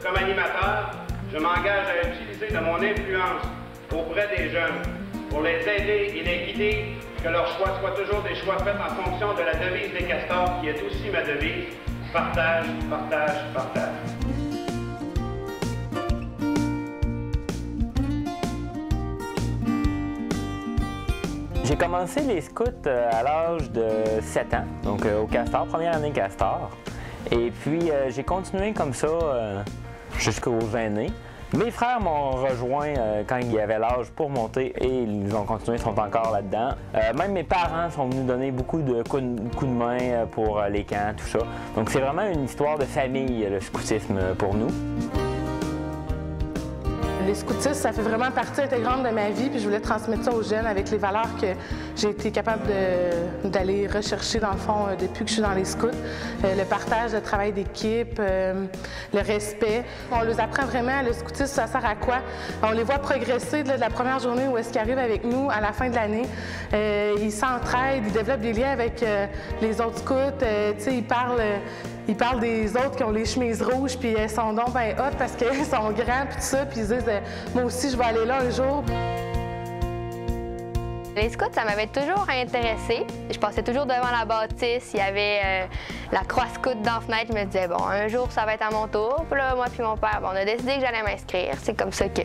comme animateur, je m'engage à utiliser de mon influence auprès des jeunes pour les aider et les guider, que leurs choix soient toujours des choix faits en fonction de la devise des castors, qui est aussi ma devise, partage, partage, partage. J'ai commencé les scouts à l'âge de 7 ans, donc au Castor, première année Castor. Et puis j'ai continué comme ça jusqu'aux aînés. Mes frères m'ont rejoint quand il y avait l'âge pour monter et ils ont continué, sont encore là-dedans. Même mes parents sont venus donner beaucoup de coups de main pour les camps, tout ça. Donc c'est vraiment une histoire de famille, le scoutisme, pour nous. Les scoutistes, ça fait vraiment partie intégrante de ma vie, puis je voulais transmettre ça aux jeunes avec les valeurs que j'ai été capable d'aller rechercher, dans le fond, depuis que je suis dans les scouts. Le partage, le travail d'équipe, le respect. On les apprend vraiment, le scoutisme, ça sert à quoi? On les voit progresser de la première journée où est-ce qu'ils arrivent avec nous à la fin de l'année. Ils s'entraident, ils développent des liens avec les autres scouts. Tu sais, ils parlent des autres qui ont les chemises rouges, puis elles sont donc ben hot parce qu'ils sont grands, puis tout ça, puis ils disent moi aussi, je vais aller là un jour. Les scouts, ça m'avait toujours intéressée. Je passais toujours devant la bâtisse, il y avait la croix scout dans la fenêtre. Je me disais, bon, un jour, ça va être à mon tour. Puis là, moi puis mon père, on a décidé que j'allais m'inscrire. C'est comme ça que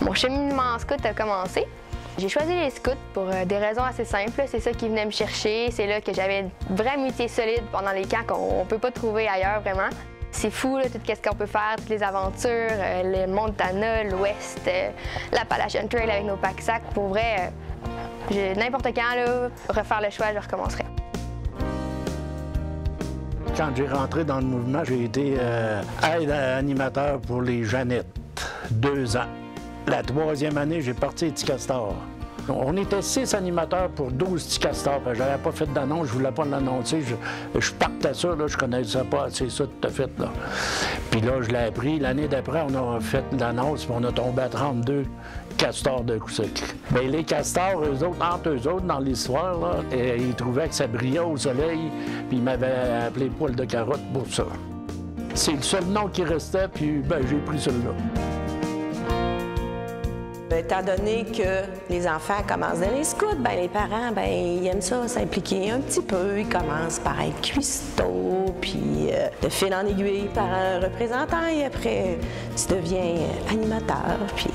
mon cheminement en scout a commencé. J'ai choisi les scouts pour des raisons assez simples. C'est ça qui venait me chercher. C'est là que j'avais une vraie amitié solide pendant les camps qu'on ne peut pas trouver ailleurs, vraiment. C'est fou, là, tout ce qu'on peut faire, toutes les aventures, le Montana, l'Ouest, l'Appalachian Trail avec nos pack-sacs. Pour vrai, n'importe quand, là, refaire le choix, je recommencerai. Quand j'ai rentré dans le mouvement, j'ai été aide animateur pour les Jeannettes, 2 ans. La 3e année, j'ai parti Ticastor. On était 6 animateurs pour 12 Ticastor. Je n'avais pas fait d'annonce, je ne voulais pas l'annoncer. Je partais ça, là, je ne connaissais pas assez ça tout à fait. Là. Puis là, je l'ai appris. L'année d'après, on a fait l'annonce, puis on a tombé à 32 castors de coup sec. Bien, les castors, eux autres, entre eux autres, dans l'histoire, là, ils trouvaient que ça brillait au soleil, puis ils m'avaient appelé poil de carotte pour ça. C'est le seul nom qui restait, puis ben, j'ai pris celui-là. Étant donné que les enfants commencent dans les scouts, bien, les parents, bien, ils aiment ça, s'impliquer un petit peu. Ils commencent par être cuistots, puis de fil en aiguille par un représentant, et après, tu deviens animateur, puis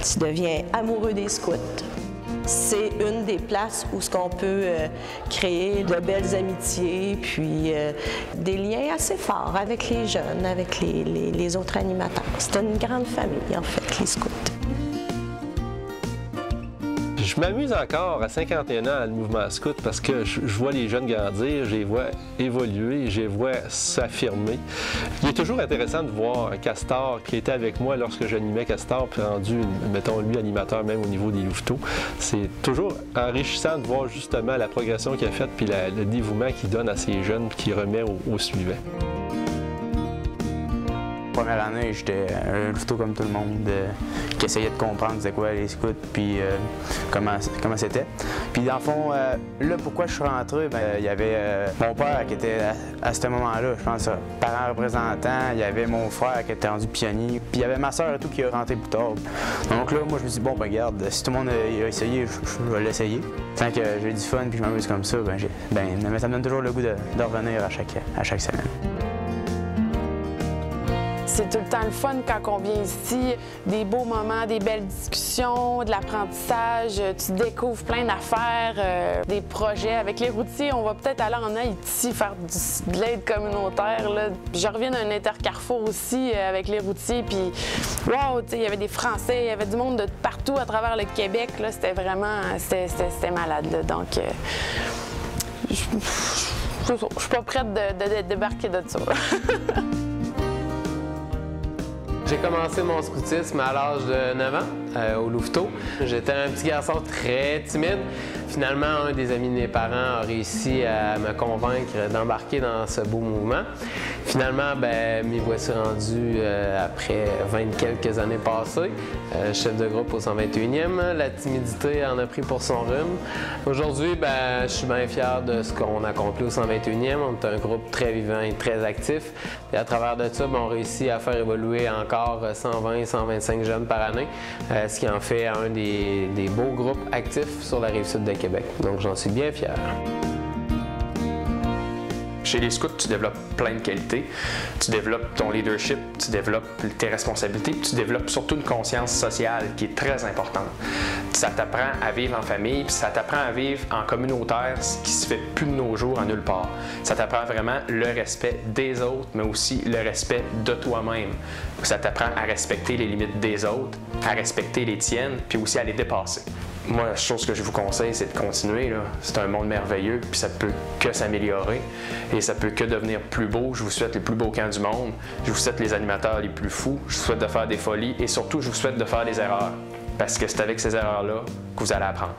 tu deviens amoureux des scouts. C'est une des places où on peut créer de belles amitiés, puis des liens assez forts avec les jeunes, avec les autres animateurs. C'est une grande famille, en fait, les scouts. Je m'amuse encore à 51 ans à le mouvement scout parce que je vois les jeunes grandir, je les vois évoluer, je les vois s'affirmer. Il est toujours intéressant de voir un Castor qui était avec moi lorsque j'animais Castor, puis rendu, mettons, lui, animateur même au niveau des louveteaux. C'est toujours enrichissant de voir justement la progression qu'il a faite puis le dévouement qu'il donne à ces jeunes puis qu'il remet au suivant. Première année, j'étais un louveteau comme tout le monde, qui essayait de comprendre c'est quoi les scouts, puis comment c'était. Puis dans le fond, là, pourquoi je suis rentré, bien, il y avait mon père qui était à ce moment-là, je pense, parent représentant, il y avait mon frère qui était rendu pionnier, puis il y avait ma soeur et tout qui est rentré plus tard. Donc là, moi, je me suis dit, bon, ben regarde, si tout le monde a essayé, je vais l'essayer. Tant que j'ai du fun puis je m'amuse comme ça, ben, ça me donne toujours le goût de revenir à chaque semaine. C'est tout le temps le fun quand on vient ici, des beaux moments, des belles discussions, de l'apprentissage, tu découvres plein d'affaires, des projets. Avec les routiers, on va peut-être aller en Haïti faire de l'aide communautaire. Là. Je reviens d'un intercarrefour aussi avec les routiers, puis wow, il y avait des Français, il y avait du monde de partout à travers le Québec. C'était vraiment, c'était malade. Là. Donc, je suis pas prête de débarquer de ça. J'ai commencé mon scoutisme à l'âge de 9 ans, au louveteau. J'étais un petit garçon très timide. Finalement, un des amis de mes parents a réussi à me convaincre d'embarquer dans ce beau mouvement. Finalement, m'y voici rendu après 20 quelques années passées. Chef de groupe au 121e. La timidité en a pris pour son rhume. Aujourd'hui, je suis bien fier de ce qu'on a accompli au 121e. On est un groupe très vivant et très actif. Et à travers de ça, on réussit à faire évoluer encore 120-125 jeunes par année, ce qui en fait un des beaux groupes actifs sur la Rive-Sud de Québec. Donc, j'en suis bien fier. Chez les scouts, tu développes plein de qualités. Tu développes ton leadership, tu développes tes responsabilités, puis tu développes surtout une conscience sociale qui est très importante. Ça t'apprend à vivre en famille, puis ça t'apprend à vivre en communautaire, ce qui se fait plus de nos jours en nulle part. Ça t'apprend vraiment le respect des autres, mais aussi le respect de toi-même. Ça t'apprend à respecter les limites des autres, à respecter les tiennes, puis aussi à les dépasser. Moi, la chose que je vous conseille, c'est de continuer. C'est un monde merveilleux, puis ça peut que s'améliorer et ça peut que devenir plus beau. Je vous souhaite les plus beaux camps du monde. Je vous souhaite les animateurs les plus fous. Je vous souhaite de faire des folies et surtout, je vous souhaite de faire des erreurs. Parce que c'est avec ces erreurs-là que vous allez apprendre.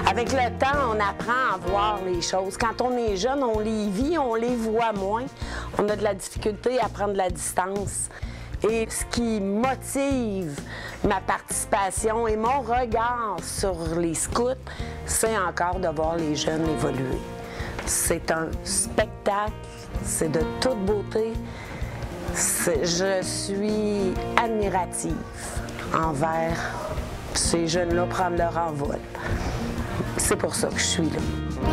Avec le temps, on apprend à voir les choses. Quand on est jeune, on les vit, on les voit moins. On a de la difficulté à prendre la distance. Et ce qui motive ma participation et mon regard sur les scouts, c'est encore de voir les jeunes évoluer. C'est un spectacle, c'est de toute beauté. Je suis admirative envers ces jeunes-là prendre leur envol. C'est pour ça que je suis là.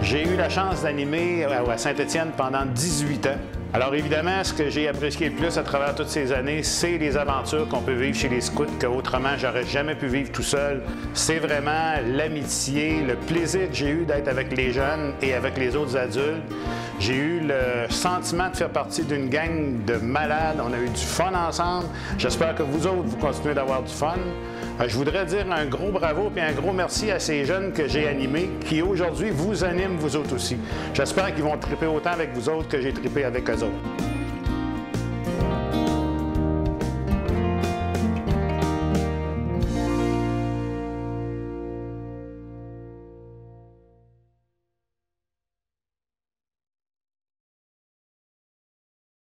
J'ai eu la chance d'animer à Saint-Étienne pendant 18 ans. Alors évidemment, ce que j'ai apprécié le plus à travers toutes ces années, c'est les aventures qu'on peut vivre chez les scouts qu'autrement, j'aurais jamais pu vivre tout seul. C'est vraiment l'amitié, le plaisir que j'ai eu d'être avec les jeunes et avec les autres adultes. J'ai eu le sentiment de faire partie d'une gang de malades. On a eu du fun ensemble. J'espère que vous autres, vous continuez d'avoir du fun. Je voudrais dire un gros bravo et un gros merci à ces jeunes que j'ai animés qui aujourd'hui vous animent vous autres aussi. J'espère qu'ils vont triper autant avec vous autres que j'ai trippé avec eux autres.